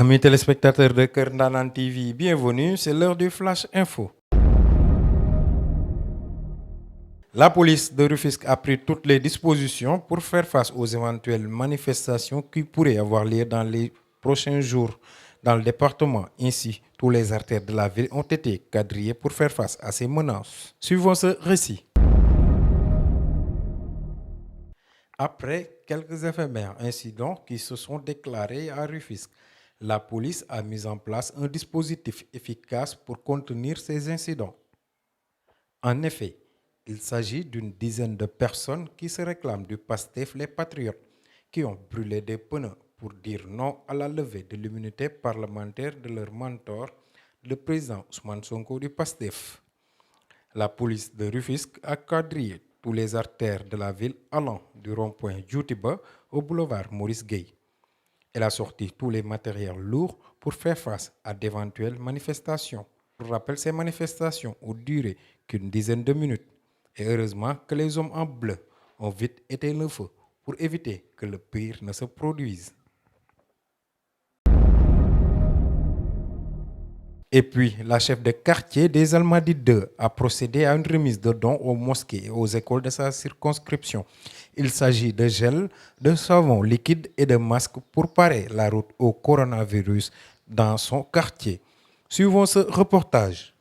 Amis téléspectateurs de Keur Ndanane TV, bienvenue, c'est l'heure du Flash Info. La police de Rufisque a pris toutes les dispositions pour faire face aux éventuelles manifestations qui pourraient avoir lieu dans les prochains jours dans le département. Ainsi, tous les artères de la ville ont été quadrillés pour faire face à ces menaces. Suivons ce récit. Après quelques éphémères incidents qui se sont déclarés à Rufisque, la police a mis en place un dispositif efficace pour contenir ces incidents. En effet, il s'agit d'une dizaine de personnes qui se réclament du PASTEF les Patriotes, qui ont brûlé des pneus pour dire non à la levée de l'immunité parlementaire de leur mentor, le président Ousmane Sonko du PASTEF. La police de Rufisque a quadrillé tous les artères de la ville allant du rond-point Djoutiba au boulevard Maurice Gueye. Elle a sorti tous les matériels lourds pour faire face à d'éventuelles manifestations. Pour rappel, ces manifestations ont duré qu'une dizaine de minutes. Et heureusement que les hommes en bleu ont vite éteint le feu pour éviter que le pire ne se produise. Et puis, la chef de quartier des Almadies 2 a procédé à une remise de dons aux mosquées et aux écoles de sa circonscription. Il s'agit de gel, de savon liquide et de masques pour parer la route au coronavirus dans son quartier. Suivons ce reportage.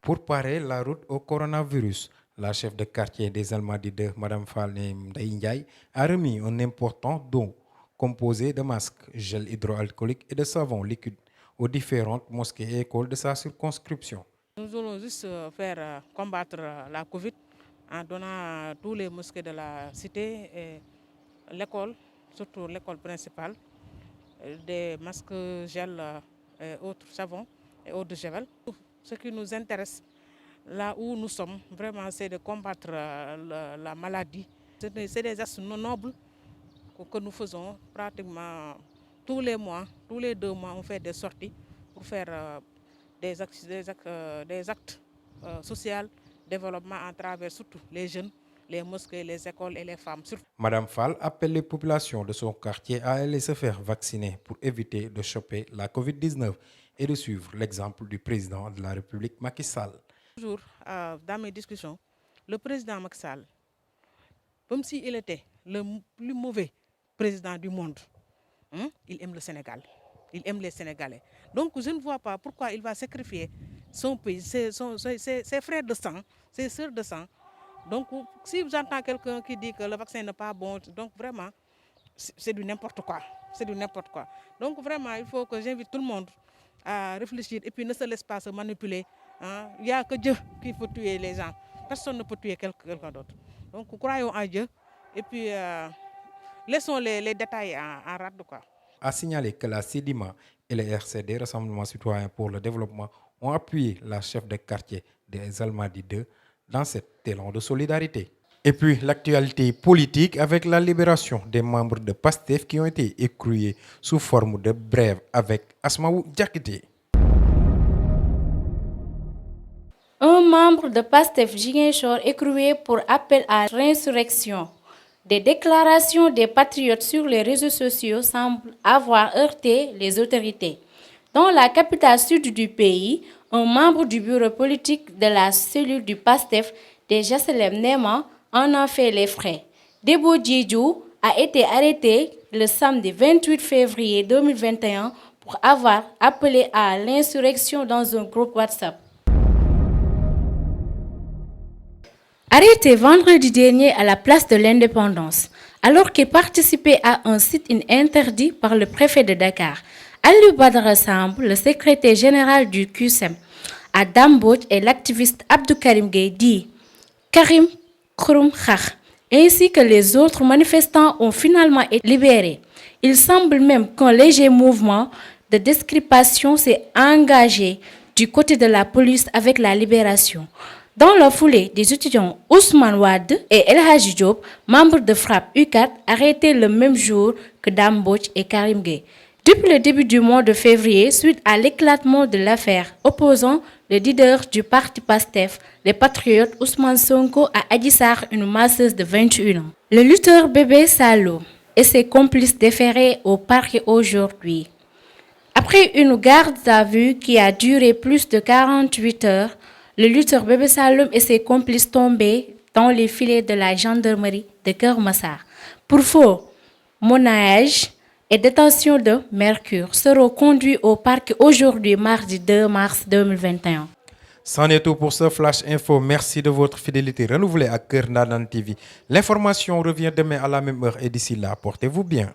Pour parer la route au coronavirus, la chef de quartier des Almadies 2, Mme Falem Ndiaye, a remis un important don composé de masques, gel hydroalcoolique et de savon liquide aux différentes mosquées et écoles de sa circonscription. Nous allons juste faire combattre la Covid en donnant à tous les mosquées de la cité et l'école, surtout l'école principale, des masques, gel et autres savons et eau de javel. Ce qui nous intéresse, là où nous sommes, vraiment, c'est de combattre la maladie. C'est des actes nobles que nous faisons pratiquement tous les mois, tous les 2 mois, on fait des sorties pour faire des actes sociaux, développement à travers surtout les jeunes, les mosquées, les écoles et les femmes. Madame Fall appelle les populations de son quartier à aller se faire vacciner pour éviter de choper la Covid-19 et de suivre l'exemple du président de la République, Macky Sall. Toujours dans mes discussions, le président Macky Sall, comme s'il était le plus mauvais président du monde, il aime le Sénégal, il aime les Sénégalais. Donc je ne vois pas pourquoi il va sacrifier son pays, ses frères de sang, ses sœurs de sang. Donc si vous entendez quelqu'un qui dit que le vaccin n'est pas bon, donc vraiment, c'est du n'importe quoi. C'est du n'importe quoi. Donc vraiment, il faut que j'invite tout le monde à réfléchir et puis ne se laisse pas se manipuler. Il n'y a que Dieu qui peut tuer les gens. Personne ne peut tuer quelqu'un d'autre. Donc croyons en Dieu et puis laissons les détails en rade, quoi. A signalé que la CEDIMA et les RCD, Rassemblement citoyen pour le développement, ont appuyé la chef de quartier des Almadies 2 dans cet élan de solidarité. Et puis l'actualité politique avec la libération des membres de PASTEF qui ont été écroués sous forme de brève avec Asmaou Diakité. Un membre de PASTEF Ziguinchor écroué pour appel à réinsurrection. Des déclarations des patriotes sur les réseaux sociaux semblent avoir heurté les autorités. Dans la capitale sud du pays, un membre du bureau politique de la cellule du PASTEF des Jasselem Nema en a fait les frais. Debo Djedjou a été arrêté le samedi 28 février 2021 pour avoir appelé à l'insurrection dans un groupe WhatsApp. Arrêté vendredi dernier à la place de l'Indépendance, alors qu'il participait à un sit-in interdit par le préfet de Dakar, Aliou Badara Samb, le secrétaire général du QSEM, à Dambodj et l'activiste Abdou Karim Gueye dit Karim Kouroum Khakh, ainsi que les autres manifestants ont finalement été libérés. Il semble même qu'un léger mouvement de discrimination s'est engagé du côté de la police avec la libération. Dans la foulée, des étudiants Ousmane Wade et El Hadji Diop, membres de FRAPP U4, arrêtés le même jour que Dambodj et Karim Gueye. Depuis le début du mois de février, suite à l'éclatement de l'affaire opposant le leader du parti PASTEF, les patriotes Ousmane Sonko à Adji Sarr, une masseuse de 21 ans. Le lutteur Bébé Salo, et ses complices déférés au parquet aujourd'hui. Après une garde à vue qui a duré plus de 48 heures, le lutteur Bébé Saloum et ses complices tombés dans les filets de la gendarmerie de Keur Massar pour faux monnayage et détention de mercure seront conduits au parquet aujourd'hui, mardi 2 mars 2021. C'en est tout pour ce Flash Info. Merci de votre fidélité renouvelée à Keur Ndanane TV. L'information revient demain à la même heure et d'ici là, portez-vous bien.